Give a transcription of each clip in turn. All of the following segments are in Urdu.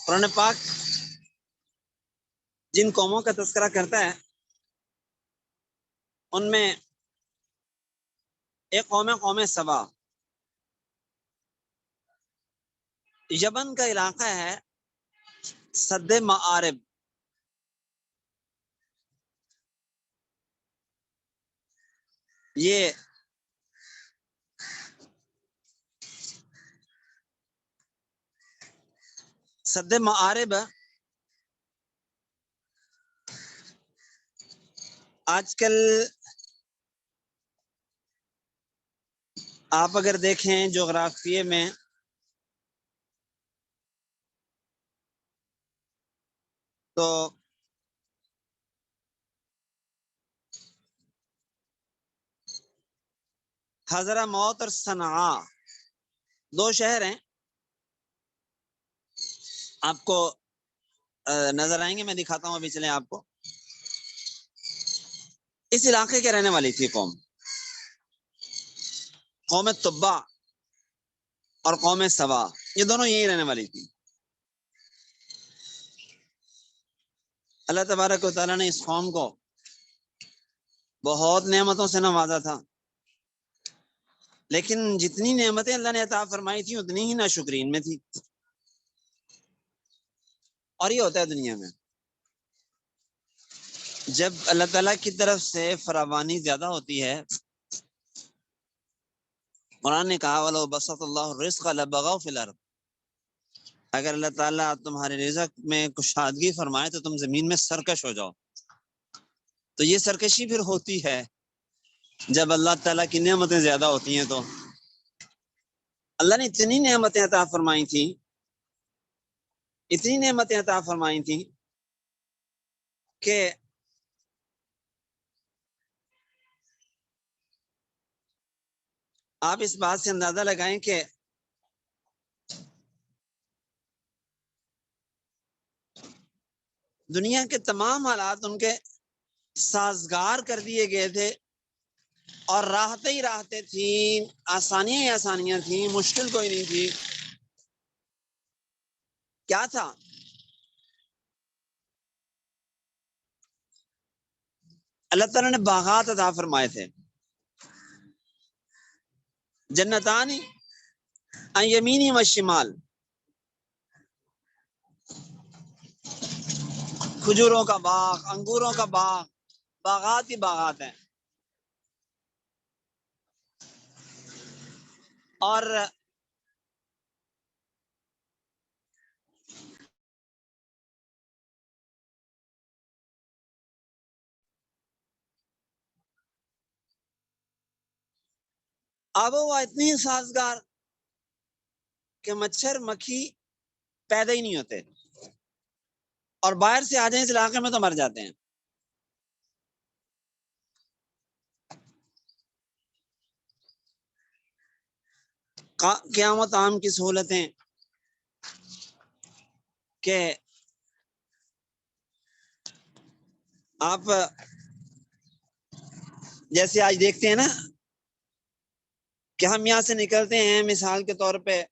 قرآن پاک جن قوموں کا تذکرہ کرتا ہے ان میں ایک قوم سبا، یمن کا علاقہ ہے سد معارب. یہ سد معارب آج کل آپ اگر دیکھیں جغرافیے میں تو حضرموت اور صنعاء دو شہر ہیں، آپ کو نظر آئیں گے، میں دکھاتا ہوں ابھی، چلیں آپ کو. اس علاقے کے رہنے والی تھی قوم تبع اور قوم سبا، یہ دونوں یہی رہنے والی تھی. اللہ تبارک و تعالیٰ نے اس قوم کو بہت نعمتوں سے نوازا تھا، لیکن جتنی نعمتیں اللہ نے عطا فرمائی تھی اتنی ہی ناشکری ان میں تھی. اور یہ ہوتا ہے دنیا میں، جب اللہ تعالیٰ کی طرف سے فراوانی زیادہ ہوتی ہے. قرآن نے کہا وَلَوْ بَسَطَ اللَّهُ الرِّزْقَ لَبَغَوْا فِي الْأَرْضِ، اگر اللہ تعالیٰ تمہارے رزق میں کشادگی فرمائے تو تم زمین میں سرکش ہو جاؤ. تو یہ سرکشی پھر ہوتی ہے جب اللہ تعالیٰ کی نعمتیں زیادہ ہوتی ہیں. تو اللہ نے اتنی نعمتیں عطا فرمائی تھیں، اتنی نعمتیں عطا فرمائی تھیں کہ آپ اس بات سے اندازہ لگائیں کہ دنیا کے تمام حالات ان کے سازگار کر دیے گئے تھے، اور راحتیں ہی راحتیں تھیں، آسانیاں ہی آسانیاں تھیں، مشکل کوئی نہیں تھی. کیا تھا؟ اللہ تعالیٰ نے باغات عطا فرمائے تھے، جنتانی عن یمین و شمال، کھجوروں کا باغ، انگوروں کا باغ، باغات ہی باغات ہیں. اور آب و ہوا اتنی سازگار کہ مچھر مکھی پیدا ہی نہیں ہوتے، اور باہر سے آ جائیں اس علاقے میں تو مر جاتے ہیں. قیامت عام کی سہولتیں کہ آپ جیسے آج دیکھتے ہیں نا کہ ہم یہاں سے نکلتے ہیں، مثال کے طور پہ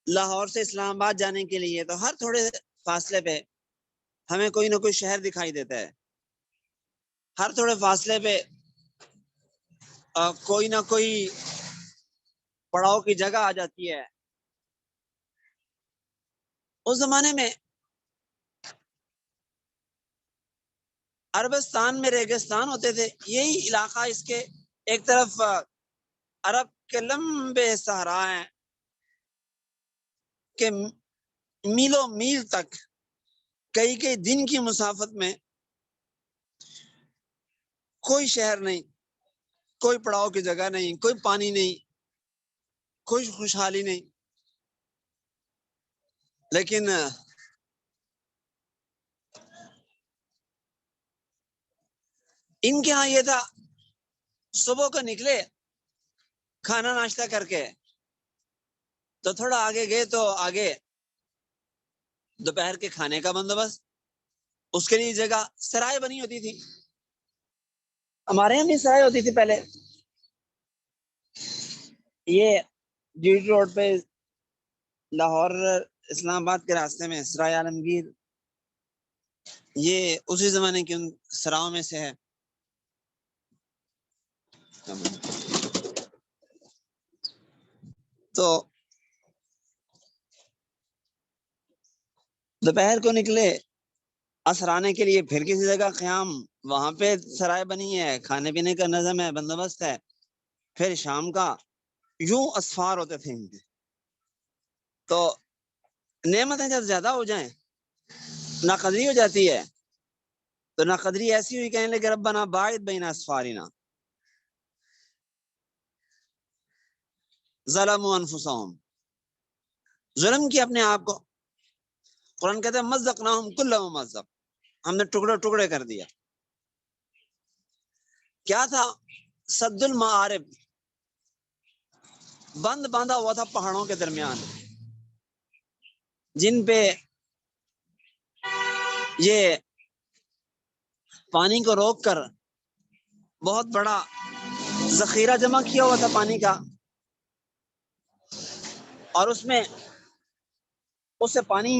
لاہور سے اسلام آباد جانے کے لیے، تو ہر تھوڑے فاصلے پہ ہمیں کوئی نہ کوئی شہر دکھائی دیتا ہے، ہر تھوڑے فاصلے پہ کوئی نہ کوئی پڑاؤ کی جگہ آ جاتی ہے. اس زمانے میں عربستان میں ریگستان ہوتے تھے، یہی علاقہ، اس کے ایک طرف عرب کے لمبے صحرا ہیں کہ میلوں میل تک، کئی دن کی مسافت میں کوئی شہر نہیں، کوئی پڑاؤ کی جگہ نہیں، کوئی پانی نہیں، کوئی خوشحالی نہیں. لیکن ان کے ہاں یہ تھا، صبح کو نکلے کھانا ناشتہ کر کے، تو تھوڑا آگے گئے تو آگے دوپہر کے کھانے کا بندوبست، اس کے لیے جگہ سرائے بنی ہوتی تھی. ہمارے یہاں بھی سرائے ہوتی تھی پہلے. یہ جی روڈ پہ لاہور اسلام آباد کے راستے میں سرائے عالمگیر، یہ اسی زمانے کے ان سراؤں میں سے ہے۔ تو دوپہر کو نکلے عصر آنے کے لیے، پھر کسی جگہ قیام، وہاں پہ سرائے بنی ہے، کھانے پینے کا نظم ہے، بندوبست ہے، پھر شام کا، یوں اسفار ہوتے تھے ان کے۔ تو نعمتیں جب زیادہ ہو جائیں، ناقدری ہو جاتی ہے، تو ناقدری ایسی ہوئی، کہنے لگے ربنا باعد بین اسفارنا، ظلموا انفسهم، ظلم کیا اپنے آپ کو۔ قرآن کہتا ہے مزقناہم کل ممزق، ہم نے ٹکڑے ٹکڑے کر دیا۔ کیا تھا؟ سد المعارب، بند باندھا ہوا تھا پہاڑوں کے درمیان، جن پہ یہ پانی کو روک کر بہت بڑا ذخیرہ جمع کیا ہوا تھا پانی کا، اور اس میں اس سے پانی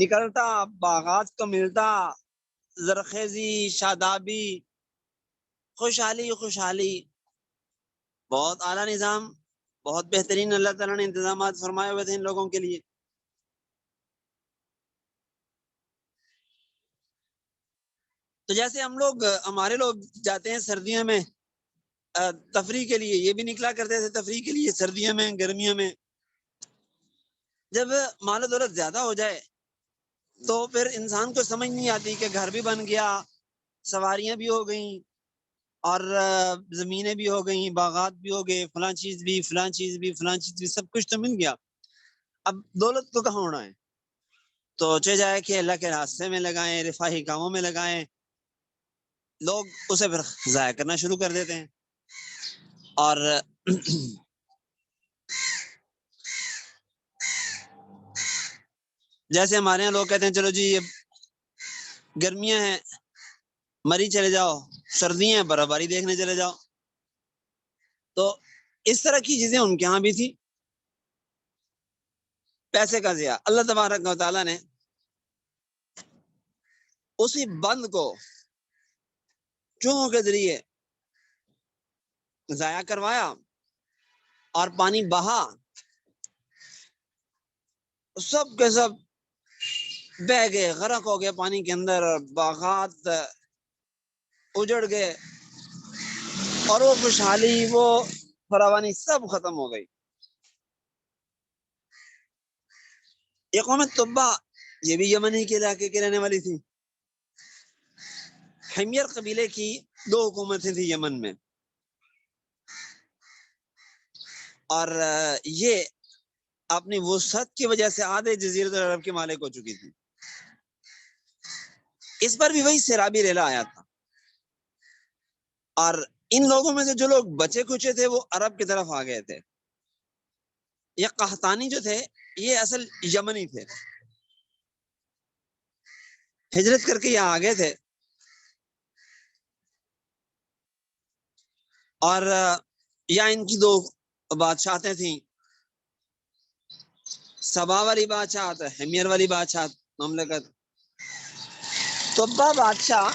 نکلتا، باغات کو ملتا، زرخیزی، شادابی، خوشحالی خوشحالی، بہت اعلیٰ نظام، بہت بہترین اللہ تعالیٰ نے انتظامات فرمائے ہوئے تھے ان لوگوں کے لیے۔ تو جیسے ہمارے لوگ جاتے ہیں سردیوں میں تفریح کے لیے، یہ بھی نکلا کرتے تھے تفریح کے لیے سردیوں میں، گرمیوں میں۔ جب مال و دولت زیادہ ہو جائے تو پھر انسان کو سمجھ نہیں آتی کہ گھر بھی بن گیا، سواریاں بھی ہو گئیں، اور زمینیں بھی ہو گئیں، باغات بھی ہو گئے، فلاں چیز بھی، فلاں چیز بھی، فلاں چیز بھی، سب کچھ تو مل گیا، اب دولت کو کہاں ہونا ہے؟ تو سوچا جائے کہ اللہ کے راستے میں لگائیں، رفاہی کاموں میں لگائیں، لوگ اسے پھر ضائع کرنا شروع کر دیتے ہیں۔ اور جیسے ہمارے یہاں لوگ کہتے ہیں چلو جی یہ گرمیاں ہیں مری چلے جاؤ، سردیاں ہیں برف باری دیکھنے چلے جاؤ، تو اس طرح کی چیزیں ان کے ہاں بھی تھی۔ پیسے کا ضیاع، اللہ تبارک و تعالیٰ نے اسی بند کو چوہوں کے ذریعے ضائع کروایا، اور پانی بہا، سب کے سب بہ گئے، غرق ہو گئے پانی کے اندر، باغات اجڑ گئے، اور وہ خوشحالی، وہ فراوانی سب ختم ہو گئی۔ یہ قوم تبا، یہ بھی یمنی کے علاقے کی رہنے والی تھی۔ حمیر قبیلے کی 2 حکومتیں تھیں یمن میں، اور یہ اپنی وسعت کی وجہ سے آدھے جزیرۃ العرب کے مالک ہو چکی تھی۔ اس پر بھی وہی سیرابی ریلا آیا تھا، اور ان لوگوں میں سے جو لوگ بچے کچے تھے وہ عرب کی طرف آ گئے تھے۔ یہ قحطانی جو تھے یہ اصل یمنی تھے، ہجرت کر کے یہاں آ گئے تھے، اور یہاں ان کی 2 بادشاہتیں تھیں، سبا والی بادشاہت، حمیر والی بادشاہت مملکت۔ تبا بادشاہ،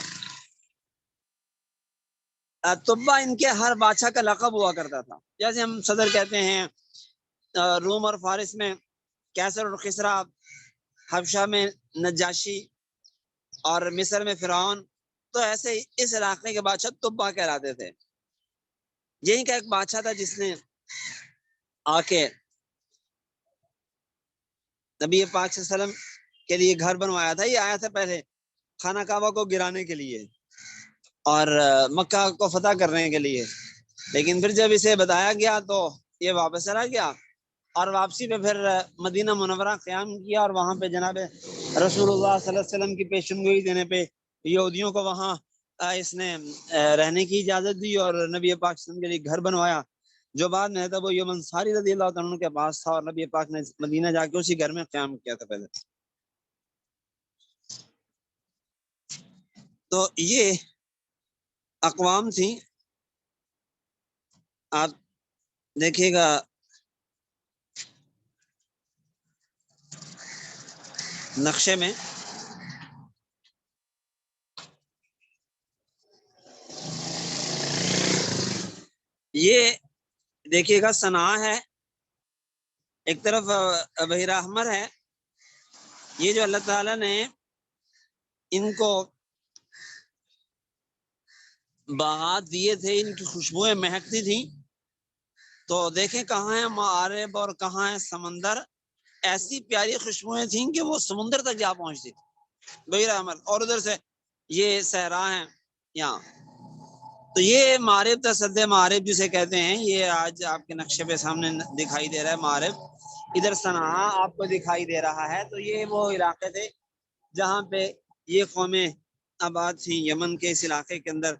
تبا ان کے ہر بادشاہ کا لقب ہوا کرتا تھا، جیسے ہم صدر کہتے ہیں، روم اور فارس میں کیسر اور خسرا، حبشہ میں نجاشی، اور مصر میں فرعون، تو ایسے ہی اس علاقے کے بادشاہ تبا کہلاتے تھے۔ یہیں کا ایک بادشاہ تھا جس نے آ کے نبی پاک صلی اللہ علیہ وسلم کے لیے گھر بنوایا تھا۔ یہ آیا تھا پہلے خانہ کعبہ کو گرانے کے لیے اور مکہ کو فتح کرنے کے لیے، لیکن پھر جب اسے بتایا گیا تو یہ واپس چلا گیا، اور واپسی پہ پھر مدینہ منورہ قیام کیا، اور وہاں پہ جناب رسول اللہ صلی اللہ علیہ وسلم کی پیشن گوئی دینے پہ یہودیوں کو وہاں اس نے رہنے کی اجازت دی، اور نبی پاک صلی اللہ علیہ وسلم کے لیے گھر بنوایا، جو بعد میں تھا وہ یمن ساری رضی اللہ تعالیٰ عنہ کے پاس تھا، اور نبی پاک نے مدینہ جا کے اسی گھر میں قیام کیا تھا پہلے۔ تو یہ اقوام تھیں، آپ دیکھیے گا نقشے میں یہ دیکھیے گا صنعاء ہے، ایک طرف بحیر احمر ہے. یہ جو اللہ تعالیٰ نے ان کو باغات دیے تھے، ان کی خوشبوئیں مہکتی تھیں، تو دیکھیں کہاں ہے معارب اور کہاں ہے سمندر. ایسی پیاری خوشبوئیں تھیں کہ وہ سمندر تک جا پہنچتی تھی بحیر احمر، اور ادھر سے یہ صحرا ہیں یہاں. تو یہ معارب تصد معارب جسے کہتے ہیں، یہ آج آپ کے نقشے پہ سامنے دکھائی دے رہا ہے معارب. ادھر صنعاء آپ کو دکھائی دے رہا ہے. تو یہ وہ علاقے تھے جہاں پہ یہ قومیں آباد تھیں، یمن کے اس علاقے کے اندر.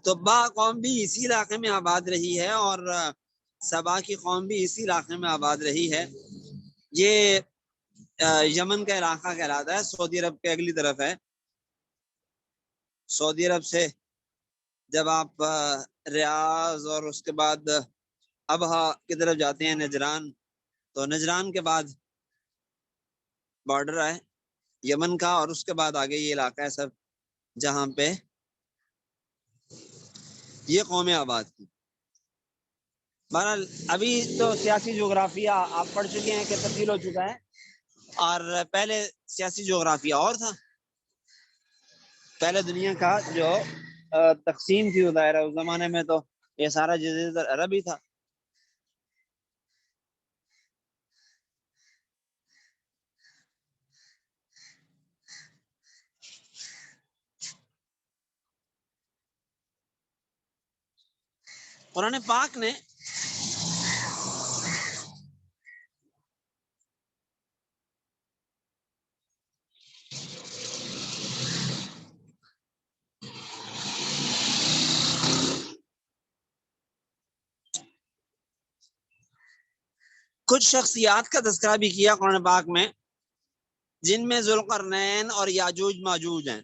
تبا قوم بھی اسی علاقے میں آباد رہی ہے، اور سبا کی قوم بھی اسی علاقے میں آباد رہی ہے. یہ یمن کا علاقہ کہلاتا ہے، سعودی عرب کے اگلی طرف ہے. سعودی عرب سے جب آپ ریاض اور اس کے بعد ابہا کی طرف جاتے ہیں نجران، تو نجران کے بعد بارڈر ہے یمن کا، اور اس کے بعد آگے یہ علاقہ ہے سب جہاں پہ یہ قوم آباد کی. بہرحال ابھی تو سیاسی جغرافیہ آپ پڑھ چکے ہیں کہ تبدیل ہو چکا ہے، اور پہلے سیاسی جغرافیہ اور تھا. پہلے دنیا کا جو تقسیم تھی دائرہ، اس زمانے میں تو یہ سارا جزیرہ عرب ہی تھا. قرآن پاک نے کچھ شخصیات کا تذکرہ بھی کیا قرآن پاک میں، جن میں ذوالقرنین اور یاجوج ماجوج ہیں.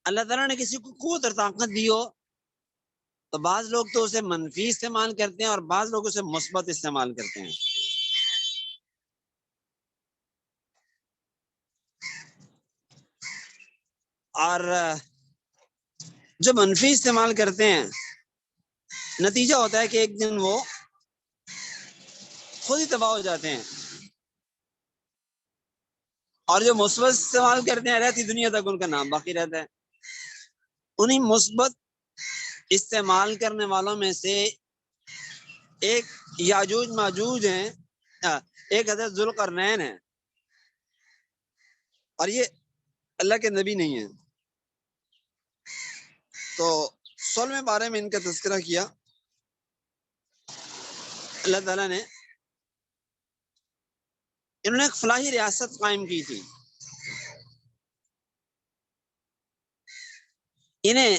اللہ تعالیٰ نے کسی کو قوت اور طاقت دی ہو تو بعض لوگ تو اسے منفی استعمال کرتے ہیں، اور بعض لوگ اسے مثبت استعمال کرتے ہیں. اور جو منفی استعمال کرتے ہیں، نتیجہ ہوتا ہے کہ ایک دن وہ خود ہی تباہ ہو جاتے ہیں. اور جو مثبت استعمال کرتے ہیں، رہتی دنیا تک ان کا نام باقی رہتا ہے. انہیں مثبت استعمال کرنے والوں میں سے ایک یاجوج ماجوج ہیں، ایک حضرت ذوالقرنین ہے، اور یہ اللہ کے نبی نہیں ہیں. تو 16ویں بارے میں ان کا تذکرہ کیا. اللہ تعالیٰ نے انہوں نے ایک فلاحی ریاست قائم کی تھی. انہیں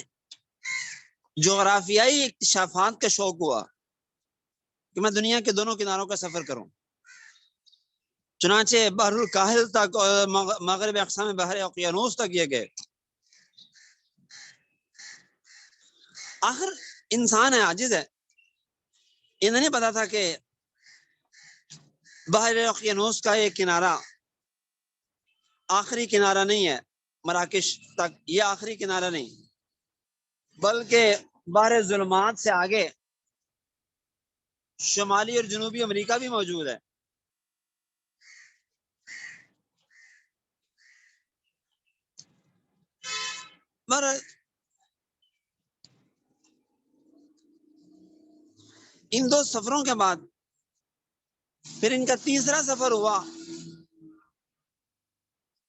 جغرافیائی اکتشافات کا شوق ہوا کہ میں دنیا کے دونوں کناروں کا سفر کروں. چنانچہ بحر الکاہل تک اور مغرب اقصا میں بحر اوقیانوس تک یہ گئے. آخر انسان ہے، عاجز ہے. انہیں نہیں پتا تھا کہ بحر اوقیانوس کا ایک کنارہ آخری کنارہ نہیں ہے، مراکش تک یہ آخری کنارہ نہیں، بلکہ بحر ظلمات سے آگے شمالی اور جنوبی امریکہ بھی موجود ہے. مگر ان 2 سفروں کے بعد پھر ان کا تیسرا سفر ہوا.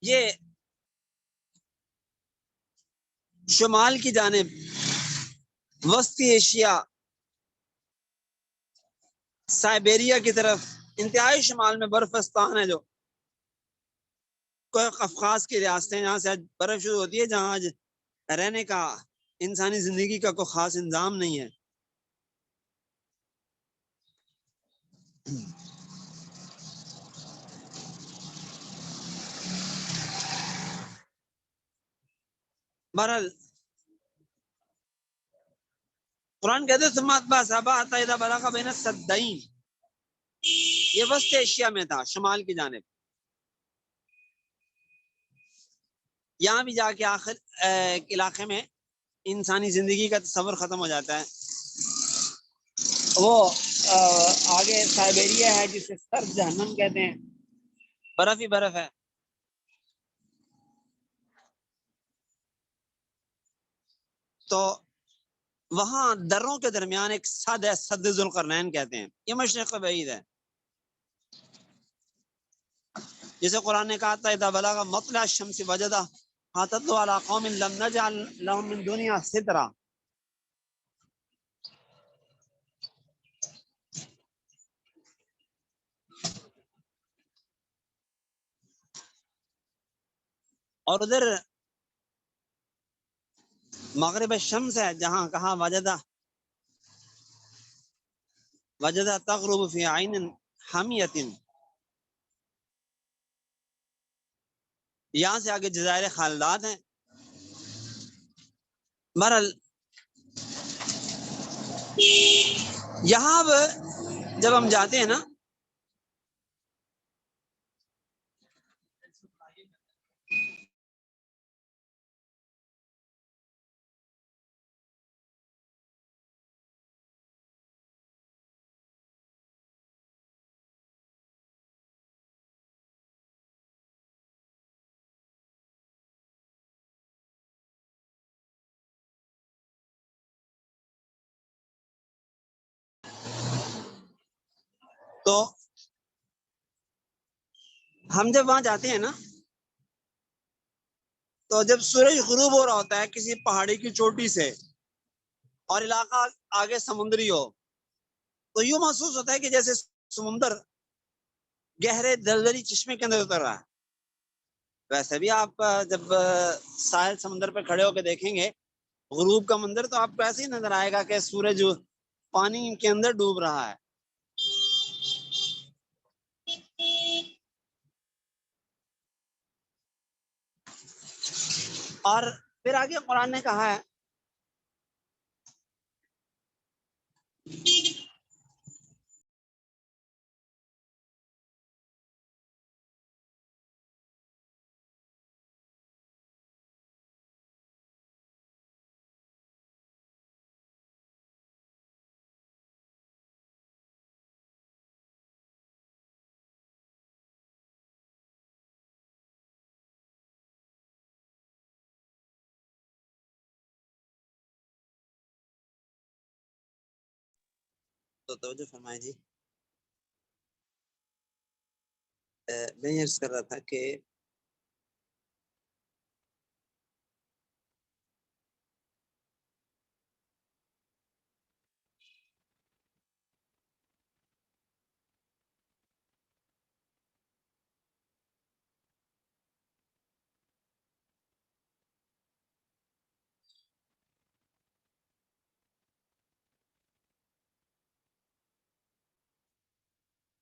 یہ شمال کی جانب وسطی ایشیا، سائبیریا کی طرف، انتہائی شمال میں برفستان ہے، جو قفقاز کی ریاستیں جہاں سے آج برف شروع ہوتی ہے، جہاں آج رہنے کا انسانی زندگی کا کوئی خاص انتظام نہیں ہے. بہرحال قرآن کہتے ہیں ثم اتبع سببا حتی اذا بلغ بین السدین، یہ وسط ایشیا میں تھا، شمال کی جانب. یہاں بھی جا کے آخر علاقے میں انسانی زندگی کا تصور ختم ہو جاتا ہے. وہ آگے سائبیریا ہے جسے سرد جہنم کہتے ہیں، برف ہی برف ہے. تو وہاں دروں کے درمیان ایک سد ہے، سد ذوالقرنین کہتے ہیں، یہ مشرق بعید ہے. جسے قرآن نے کہا تھا اذا بلغ مطلع الشمس وجدہ تطلع علی قوم لم نجعل لهم من دنیا سترا. اور ادھر مغرب الشمس ہے جہاں کہا وجدہ تغرب فی عین حمیۃ. یہاں سے آگے جزائر خالدات ہیں. بہرحال یہاں اب جب ہم جاتے ہیں نا تو ہم جب وہاں جاتے ہیں نا تو جب سورج غروب ہو رہا ہوتا ہے کسی پہاڑی کی چوٹی سے اور علاقہ آگے سمندری ہو تو یوں محسوس ہوتا ہے کہ جیسے سمندر گہرے دلدلی چشمے کے اندر اتر رہا ہے. ویسے بھی آپ جب ساحل سمندر پہ کھڑے ہو کے دیکھیں گے غروب کا منظر تو آپ کو ایسے ہی نظر آئے گا کہ سورج پانی کے اندر ڈوب رہا ہے. اور پھر آگے قرآن نے کہا ہے تو توجہ فرمائیں جی. میں یہ عرض کر رہا تھا کہ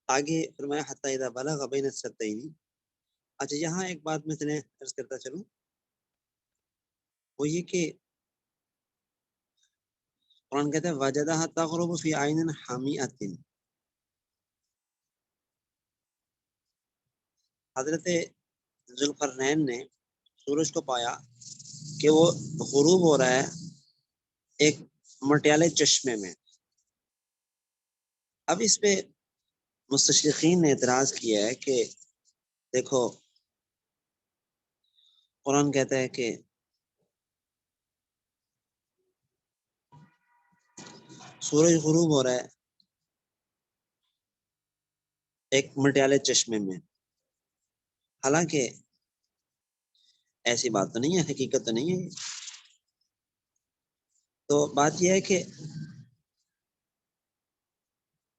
آگے فرمایا حتی اذا بلغ بین السدین. اچھا یہاں ایک بات میں تمہیں عرض کرتا چلوں، وہ یہ کہ قرآن کہتا ہے وجدہ تغرب فی عین حمیۃ. حضرت ذوالقرنین نے سورج کو پایا کہ وہ غروب ہو رہا ہے ایک مٹیالے چشمے میں. اب اس پہ مستشرقین نے اعتراض کیا ہے کہ دیکھو قرآن کہتا ہے کہ سورج غروب ہو رہا ہے ایک مٹیالے چشمے میں، حالانکہ ایسی بات تو نہیں ہے، حقیقت تو نہیں ہے. تو بات یہ ہے کہ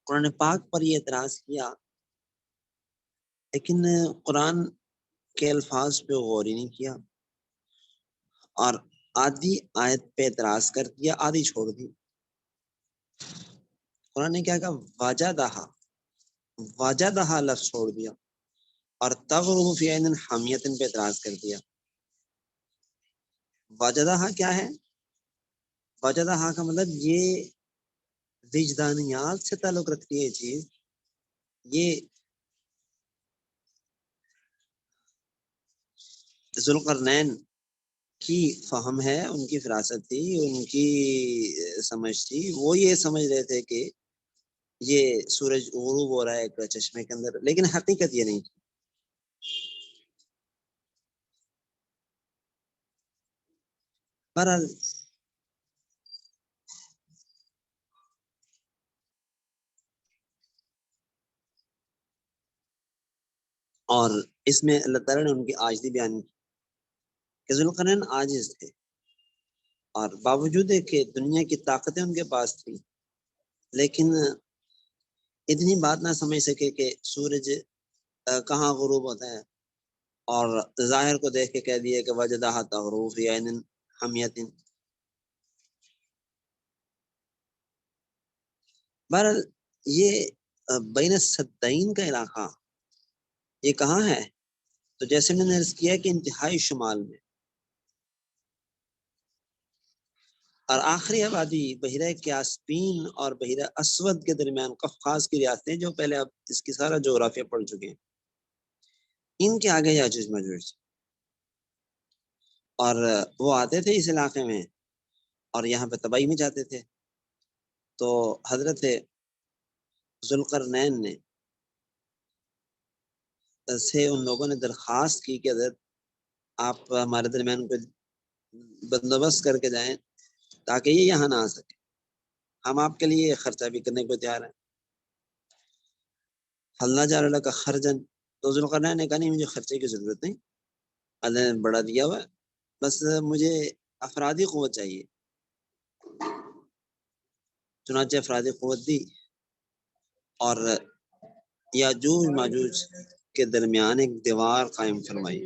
قرآن پاک پر یہ اعتراض کیا لیکن قرآن کے الفاظ پہ غور ہی نہیں کیا اور آدھی آیت پہ اعتراض کر دیا، آدھی چھوڑ دی. قرآن نے کیا کہا واجدہا لفظ چھوڑ دیا اور تغرب فی عین حمیۃ پہ اعتراض کر دیا. واجدہا کیا ہے؟ وجدہ کا مطلب یہ وجدانیات سے تعلق رکھتی ہے یہ چیز. یہ ذوالقرنین کی فہم ہے، ان کی فراست تھی، ان کی سمجھ تھی. وہ یہ سمجھ رہے تھے کہ یہ سورج غروب ہو رہا ہے ایک چشمے کے اندر، لیکن حقیقت یہ نہیں. بہرحال اور اس میں اللہ تعالیٰ نے ان کی عاجزی بیان کی کہ ذوالقرنین عاجز تھے، اور باوجود ہے کہ دنیا کی طاقتیں ان کے پاس تھی، لیکن اتنی بات نہ سمجھ سکے کہ سورج کہاں غروب ہوتا ہے، اور ظاہر کو دیکھ کے کہہ دیے کہ وجدہ تغروب فی عین حمیۃ. بہرحال یہ بین السدین کا علاقہ یہ کہاں ہے؟ تو جیسے میں نے عرض کیا کہ انتہائی شمال میں، اور آخری آبادی بحیرہ کیاسپین اور بحیرہ اسود کے درمیان قفقاز کی ریاستیں، جو پہلے اب اس کی سارا جغرافیہ پڑھ چکے ہیں، ان کے آگے یاجوج ماجوج. اور وہ آتے تھے اس علاقے میں اور یہاں پہ تباہی میں جاتے تھے. تو حضرت ذوالقرنین نے سے ان لوگوں نے درخواست کی کہ حضرت آپ ہمارے درمیان کو بندوبست کر کے جائیں تاکہ یہ یہاں نہ آ سکے، ہم آپ کے لیے خرچہ بھی کرنے کو تیار ہیں. اللہ جعل لک خرجن. تو ذوالقرنین نے کہا نہیں، مجھے خرچے کی ضرورت نہیں، اللہ نے بڑا دیا ہوا ہے، بس مجھے افرادی قوت چاہیے. چنانچہ افرادی قوت دی اور یاجوج ماجوج کے درمیان ایک دیوار قائم فرمائی.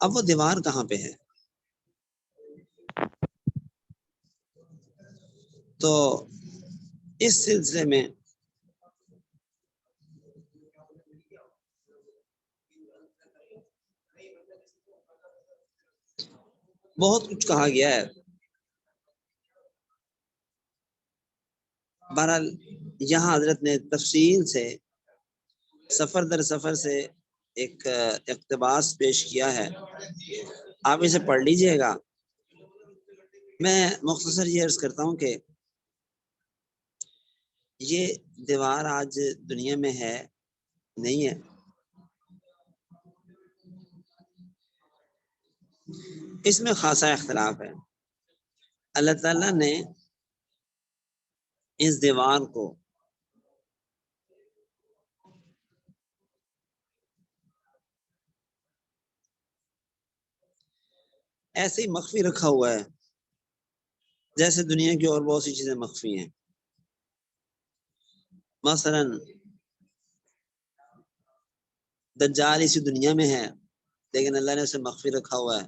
اب وہ دیوار کہاں پہ ہے؟ تو اس سلسلے میں بہت کچھ کہا گیا ہے. بہرحال یہاں حضرت نے تفصیل سے سفر در سفر سے ایک اقتباس پیش کیا ہے، آپ اسے پڑھ لیجئے گا. میں مختصر یہ عرض کرتا ہوں کہ یہ دیوار آج دنیا میں ہے نہیں ہے. اس میں خاصا اختلاف ہے. اللہ تعالیٰ نے اس دیوار کو ایسے ہی مخفی رکھا ہوا ہے جیسے دنیا کی اور بہت سی چیزیں مخفی ہیں. مثلا دجال اسی دنیا میں ہے لیکن اللہ نے اسے مخفی رکھا ہوا ہے.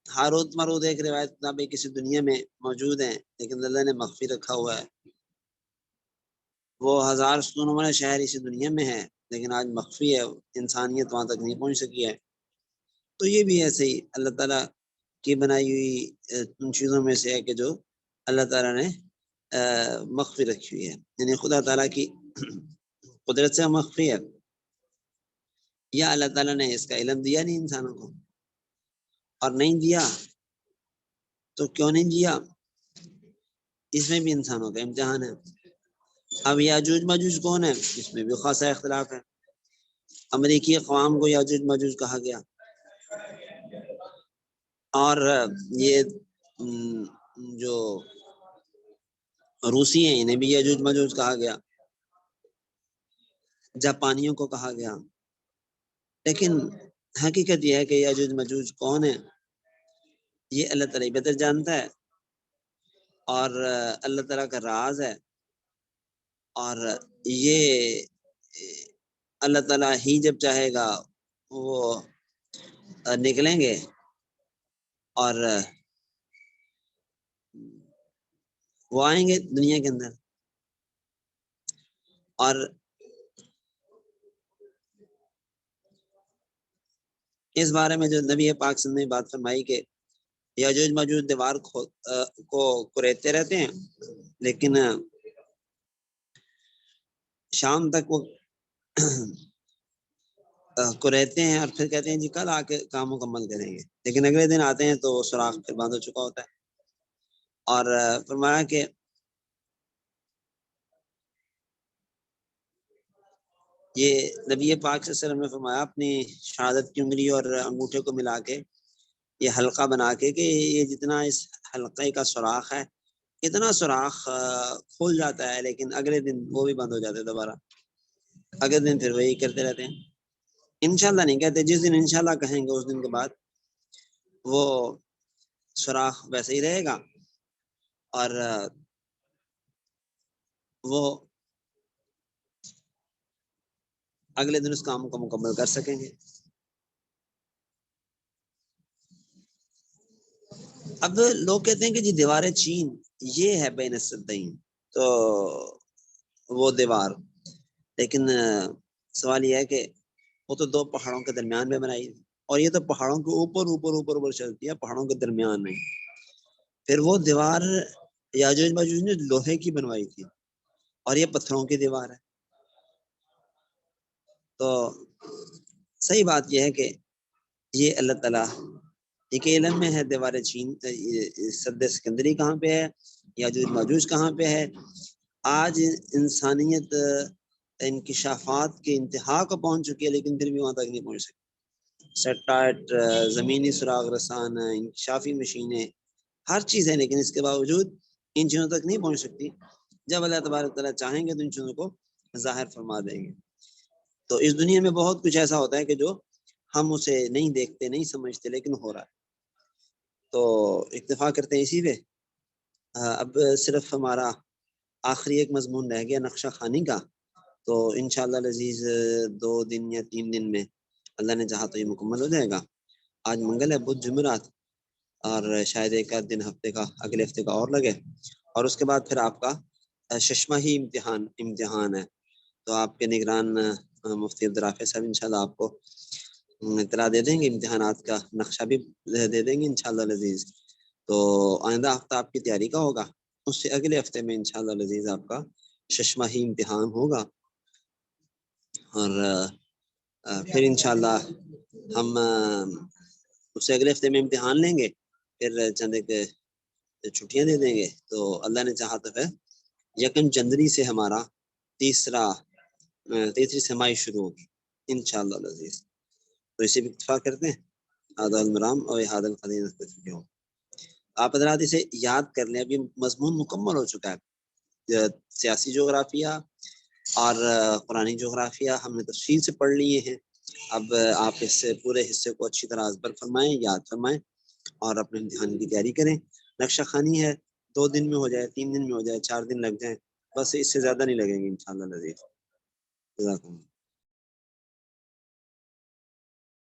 ہاروت ماروت ایک روایت کتابیں کسی دنیا میں موجود ہیں لیکن اللہ نے مخفی رکھا ہوا ہے. وہ 1000 ستونوں والا شہر اسی دنیا میں ہے لیکن آج مخفی ہے، انسانیت وہاں تک نہیں پہنچ سکی ہے. تو یہ بھی ایسے ہی اللہ تعالیٰ کی بنائی ہوئی ان چیزوں میں سے ہے کہ جو اللہ تعالیٰ نے مخفی رکھی ہوئی ہے، یعنی خدا تعالیٰ کی قدرت سے مخفی ہے، یا اللہ تعالیٰ نے اس کا علم دیا نہیں انسانوں کو. اور نہیں دیا تو کیوں نہیں دیا، اس میں بھی انسانوں کا امتحان ہے. اب یاجوج ماجوج کون ہے، اس میں بھی خاصا اختلاف ہے. امریکی اقوام کو یاجوج ماجوج کہا گیا، اور یہ جو روسی ہیں انہیں بھی یاجوج ماجوج کہا گیا، جاپانیوں کو کہا گیا. لیکن حقیقت یہ ہے کہ یاجوج ماجوج کون ہے یہ اللہ تعالیٰ بہتر جانتا ہے، اور اللہ تعالیٰ کا راز ہے، اور یہ اللہ تعالیٰ ہی جب چاہے گا وہ نکلیں گے اور وہ آئیں گے دنیا کے اندر. اور اس بارے میں جو نبی پاک صلی اللہ علیہ وسلم نے بات فرمائی کہ یاجوج ماجوج دیوار کو کریتے رہتے ہیں، لیکن شام تک وہ کریتے ہیں اور پھر کہتے ہیں جی کل آ کے کام مکمل کریں گے، لیکن اگلے دن آتے ہیں تو وہ سوراخ پھر بند ہو چکا ہوتا ہے۔ اور فرمایا کہ یہ نبی پاک صلی اللہ علیہ وسلم نے فرمایا اپنی شہادت کی انگلی اور انگوٹھے کو ملا کے یہ حلقہ بنا کے کہ یہ جتنا اس حلقے کا سوراخ ہے اتنا سوراخ کھول جاتا ہے، لیکن اگلے دن وہ بھی بند ہو جاتے ہیں دوبارہ، اگلے دن پھر وہی کرتے رہتے ہیں۔ انشاءاللہ نہیں کہتے، جس دن انشاءاللہ کہیں گے اس دن کے بعد وہ سوراخ ویسے ہی رہے گا اور وہ اگلے دن اس کام کو مکمل کر سکیں گے۔ اب لوگ کہتے ہیں کہ جی دیوار چین یہ ہے بین السدین، تو وہ دیوار، لیکن سوال یہ ہے کہ وہ تو دو پہاڑوں کے درمیان میں بنائی، اور یہ تو پہاڑوں کے اوپر اوپر اوپر اوپر چلتی ہے، پہاڑوں کے درمیان میں۔ پھر وہ دیوار یاجوج ماجوج نے لوہے کی بنوائی تھی اور یہ پتھروں کی دیوار ہے۔ تو صحیح بات یہ ہے کہ یہ اللہ تعالیٰ ایک علم میں ہے دیوار چین سد سکندری کہاں پہ ہے، یاجوج ماجوج کہاں پہ ہے۔ آج انسانیت انکشافات کے انتہا کو پہنچ چکی ہے، لیکن پھر بھی وہاں تک نہیں پہنچ سکی۔ سیٹلائٹ، زمینی سراغ رسان، انکشافی مشینیں، ہر چیز ہے، لیکن اس کے باوجود ان چیزوں تک نہیں پہنچ سکتی۔ جب اللہ تبارک تعالیٰ چاہیں گے تو ان چیزوں کو ظاہر فرما دیں گے۔ تو اس دنیا میں بہت کچھ ایسا ہوتا ہے کہ جو ہم اسے نہیں دیکھتے، نہیں سمجھتے، لیکن ہو رہا ہے۔ تو اکتفا کرتے ہیں اسی پہ۔ اب صرف ہمارا آخری ایک مضمون رہ گیا نقشہ خوانی کا، تو انشاءاللہ العزیز 2 دن یا 3 دن میں اللہ نے چاہا تو یہ مکمل ہو جائے گا۔ آج منگل ہے، بدھ جمعرات، اور شاید ایک آدھ دن ہفتے کا اگلے ہفتے کا اور لگے، اور اس کے بعد پھر آپ کا ششمہ ہی امتحان ہے۔ تو آپ کے نگران مفتی عبدالرافع صاحب انشاءاللہ آپ کو اطلاع دے دیں گے، امتحانات کا نقشہ بھی دے دیں گے انشاءاللہ العزیز۔ تو آئندہ ہفتہ آپ کی تیاری کا ہوگا، اس سے اگلے ہفتے میں انشاءاللہ العزیز آپ کا ششمہ ہی امتحان ہوگا، اور پھر انشاءاللہ ہم اس سے اگلے ہفتے میں امتحان لیں گے، پھر چند ایک چھٹیاں دے دیں گے۔ تو اللہ نے چاہا تو پھر 1 جنوری سے ہمارا تیسری سمائی شروع ہوگی انشاءاللہ العزیز۔ تو اسے بھی اتفاق کرتے ہیں۔ آدھا المرام اور حاد القدین، آپ حضرات اسے یاد کر لیں، ابھی مضمون مکمل ہو چکا ہے۔ سیاسی جغرافیہ اور قرآنی جغرافیہ ہم نے تفصیل سے پڑھ لیے ہیں۔ اب آپ اس سے پورے حصے کو اچھی طرح ازبر فرمائیں، یاد فرمائیں، اور اپنے امتحان کی تیاری کریں۔ نقشہ خوانی ہے، 2 دن میں ہو جائے، 3 دن میں ہو جائے، 4 دن لگ جائیں، بس اس سے زیادہ نہیں لگیں گے انشاءاللہ العزیز۔ جزاکم اللہ۔